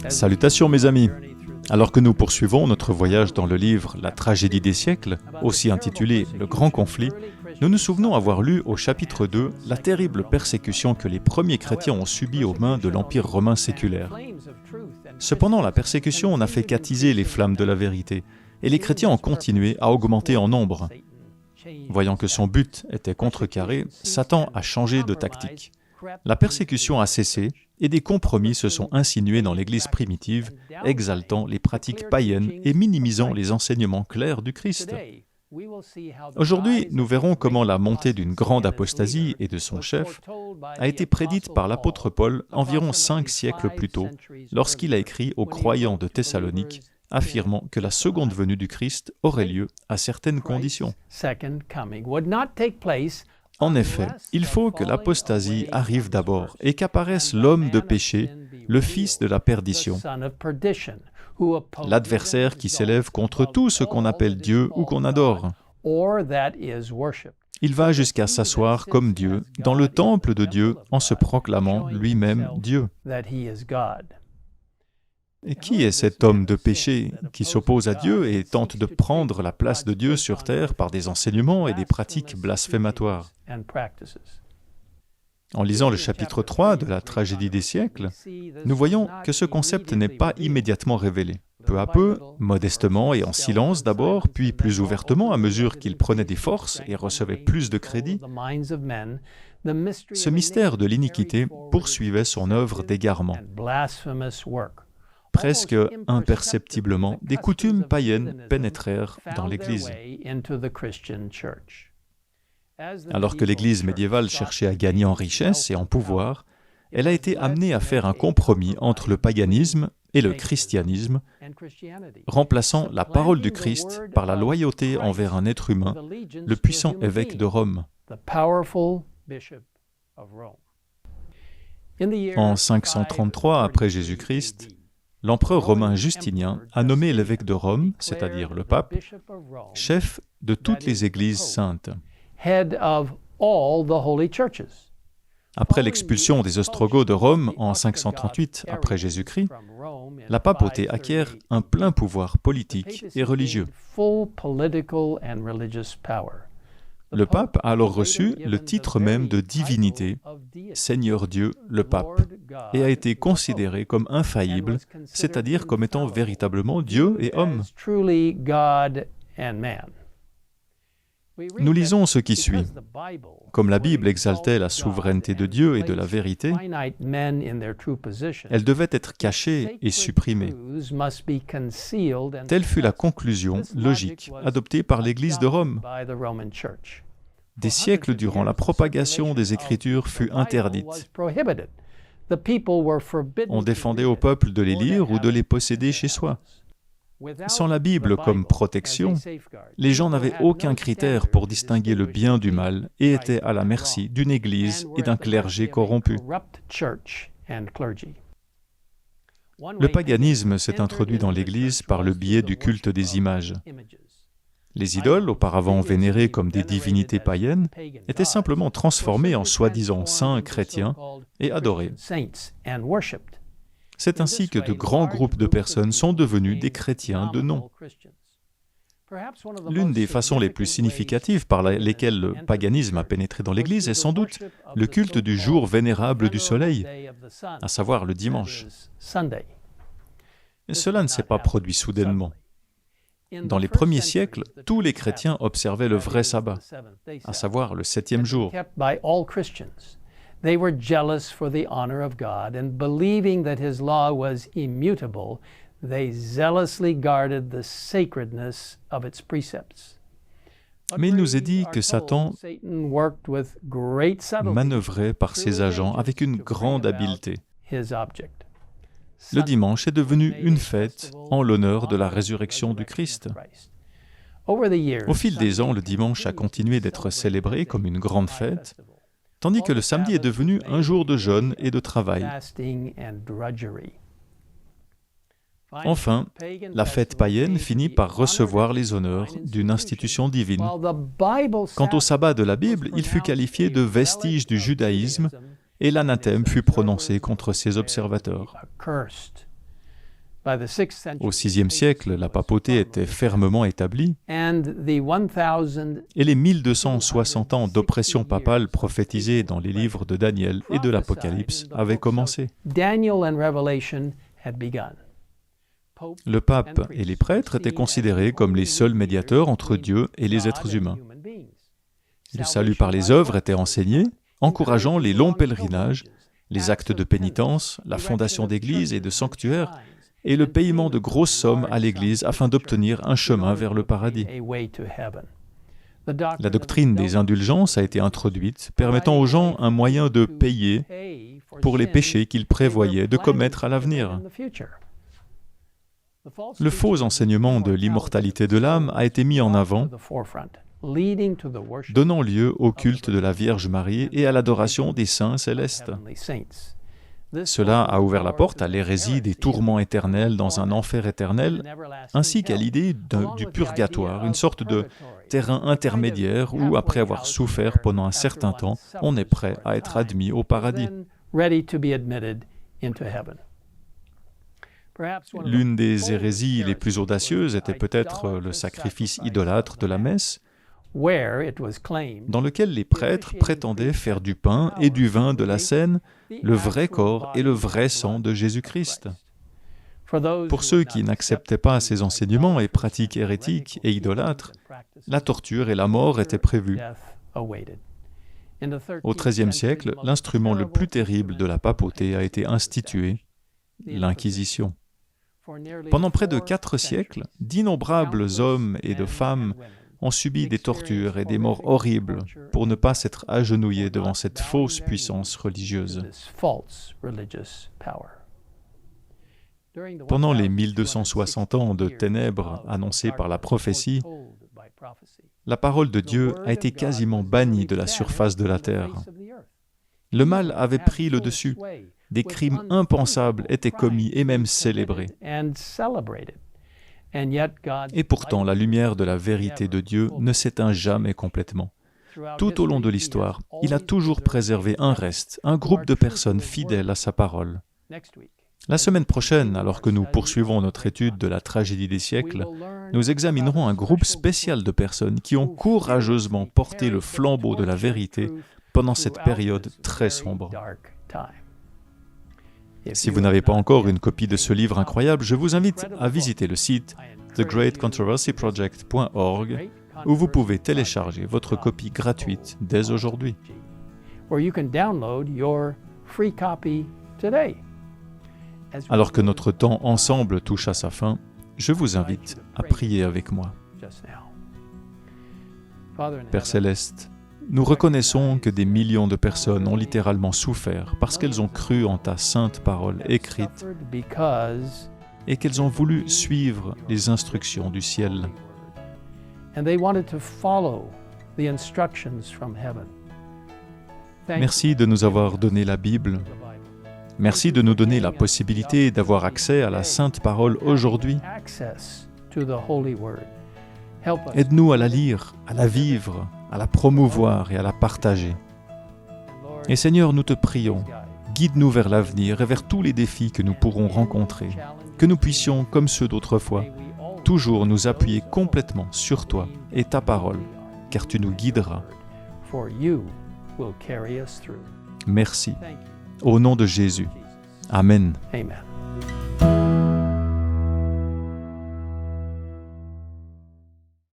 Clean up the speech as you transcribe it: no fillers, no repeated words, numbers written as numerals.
Salutations mes amis. Alors que nous poursuivons notre voyage dans le livre La tragédie des siècles, aussi intitulé Le Grand Conflit, nous nous souvenons avoir lu au chapitre 2 la terrible persécution que les premiers chrétiens ont subie aux mains de l'Empire romain séculaire. Cependant, la persécution n'a fait qu'attiser les flammes de la vérité, et les chrétiens ont continué à augmenter en nombre. Voyant que son but était contrecarré, Satan a changé de tactique. La persécution a cessé et des compromis se sont insinués dans l'Église primitive, exaltant les pratiques païennes et minimisant les enseignements clairs du Christ. Aujourd'hui, nous verrons comment la montée d'une grande apostasie et de son chef a été prédite par l'apôtre Paul environ 5 siècles plus tôt, lorsqu'il a écrit aux croyants de Thessalonique, affirmant que la seconde venue du Christ aurait lieu à certaines conditions. En effet, il faut que l'apostasie arrive d'abord et qu'apparaisse l'homme de péché, le fils de la perdition, l'adversaire qui s'élève contre tout ce qu'on appelle Dieu ou qu'on adore. Il va jusqu'à s'asseoir comme Dieu dans le temple de Dieu en se proclamant lui-même Dieu. Et qui est cet homme de péché qui s'oppose à Dieu et tente de prendre la place de Dieu sur terre par des enseignements et des pratiques blasphématoires? En lisant le chapitre 3 de la tragédie des siècles, nous voyons que ce concept n'est pas immédiatement révélé. Peu à peu, modestement et en silence d'abord, puis plus ouvertement à mesure qu'il prenait des forces et recevait plus de crédit, ce mystère de l'iniquité poursuivait son œuvre d'égarement. Presque imperceptiblement, des coutumes païennes pénétrèrent dans l'Église. Alors que l'Église médiévale cherchait à gagner en richesse et en pouvoir, elle a été amenée à faire un compromis entre le paganisme et le christianisme, remplaçant la parole du Christ par la loyauté envers un être humain, le puissant évêque de Rome. En 533 après Jésus-Christ, l'empereur romain Justinien a nommé l'évêque de Rome, c'est-à-dire le pape, chef de toutes les églises saintes. Après l'expulsion des Ostrogoths de Rome en 538 après Jésus-Christ, la papauté acquiert un plein pouvoir politique et religieux. Le pape a alors reçu le titre même de divinité, Seigneur Dieu, le pape, et a été considéré comme infaillible, c'est-à-dire comme étant véritablement Dieu et homme. Nous lisons ce qui suit. Comme la Bible exaltait la souveraineté de Dieu et de la vérité, elle devait être cachée et supprimée. Telle fut la conclusion logique adoptée par l'Église de Rome. Des siècles durant, la propagation des Écritures fut interdite. On défendait au peuple de les lire ou de les posséder chez soi. Sans la Bible comme protection, les gens n'avaient aucun critère pour distinguer le bien du mal et étaient à la merci d'une Église et d'un clergé corrompu. Le paganisme s'est introduit dans l'Église par le biais du culte des images. Les idoles, auparavant vénérées comme des divinités païennes, étaient simplement transformées en soi-disant saints chrétiens et adorées. C'est ainsi que de grands groupes de personnes sont devenus des chrétiens de nom. L'une des façons les plus significatives par lesquelles le paganisme a pénétré dans l'Église est sans doute le culte du jour vénérable du soleil, à savoir le dimanche. Et cela ne s'est pas produit soudainement. Dans les premiers siècles, tous les chrétiens observaient le vrai sabbat, à savoir le 7e jour. They were jealous for the honor of God, and believing that His law was immutable, they zealously guarded the sacredness of its precepts. Mais il nous est dit que Satan manœuvrait par ses agents avec une grande habileté. Le dimanche est devenu une fête en l'honneur de la résurrection du Christ. Au fil des ans, le dimanche a continué d'être célébré comme une grande fête, tandis que le samedi est devenu un jour de jeûne et de travail. Enfin, la fête païenne finit par recevoir les honneurs d'une institution divine. Quant au sabbat de la Bible, il fut qualifié de vestige du judaïsme et l'anathème fut prononcé contre ces observateurs. Au VIe siècle, la papauté était fermement établie et les 1260 ans d'oppression papale prophétisés dans les livres de Daniel et de l'Apocalypse avaient commencé. Le pape et les prêtres étaient considérés comme les seuls médiateurs entre Dieu et les êtres humains. Le salut par les œuvres était enseigné, encourageant les longs pèlerinages, les actes de pénitence, la fondation d'églises et de sanctuaires, et le paiement de grosses sommes à l'Église afin d'obtenir un chemin vers le paradis. La doctrine des indulgences a été introduite, permettant aux gens un moyen de payer pour les péchés qu'ils prévoyaient de commettre à l'avenir. Le faux enseignement de l'immortalité de l'âme a été mis en avant, donnant lieu au culte de la Vierge Marie et à l'adoration des saints célestes. Cela a ouvert la porte à l'hérésie des tourments éternels dans un enfer éternel, ainsi qu'à l'idée du purgatoire, une sorte de terrain intermédiaire où, après avoir souffert pendant un certain temps, on est prêt à être admis au paradis. L'une des hérésies les plus audacieuses était peut-être le sacrifice idolâtre de la messe, dans lequel les prêtres prétendaient faire du pain et du vin de la scène le vrai corps et le vrai sang de Jésus-Christ. Pour ceux qui n'acceptaient pas ces enseignements et pratiques hérétiques et idolâtres, la torture et la mort étaient prévues. Au XIIIe siècle, l'instrument le plus terrible de la papauté a été institué, l'Inquisition. Pendant près de 4 siècles, d'innombrables hommes et de femmes ont subi des tortures et des morts horribles pour ne pas s'être agenouillés devant cette fausse puissance religieuse. Pendant les 1260 ans de ténèbres annoncés par la prophétie, la parole de Dieu a été quasiment bannie de la surface de la terre. Le mal avait pris le dessus. Des crimes impensables étaient commis et même célébrés. Et pourtant, la lumière de la vérité de Dieu ne s'éteint jamais complètement. Tout au long de l'histoire, il a toujours préservé un reste, un groupe de personnes fidèles à sa parole. La semaine prochaine, alors que nous poursuivons notre étude de la tragédie des siècles, nous examinerons un groupe spécial de personnes qui ont courageusement porté le flambeau de la vérité pendant cette période très sombre. Si vous n'avez pas encore une copie de ce livre incroyable, je vous invite à visiter le site thegreatcontroversyproject.org où vous pouvez télécharger votre copie gratuite dès aujourd'hui. Alors que notre temps ensemble touche à sa fin, je vous invite à prier avec moi. Père Céleste, nous reconnaissons que des millions de personnes ont littéralement souffert parce qu'elles ont cru en ta sainte parole écrite et qu'elles ont voulu suivre les instructions du ciel. Merci de nous avoir donné la Bible. Merci de nous donner la possibilité d'avoir accès à la sainte parole aujourd'hui. Aide-nous à la lire, à la vivre, à la promouvoir et à la partager. Et Seigneur, nous te prions, guide-nous vers l'avenir et vers tous les défis que nous pourrons rencontrer, que nous puissions, comme ceux d'autrefois, toujours nous appuyer complètement sur toi et ta parole, car tu nous guideras. Merci. Au nom de Jésus. Amen. Amen.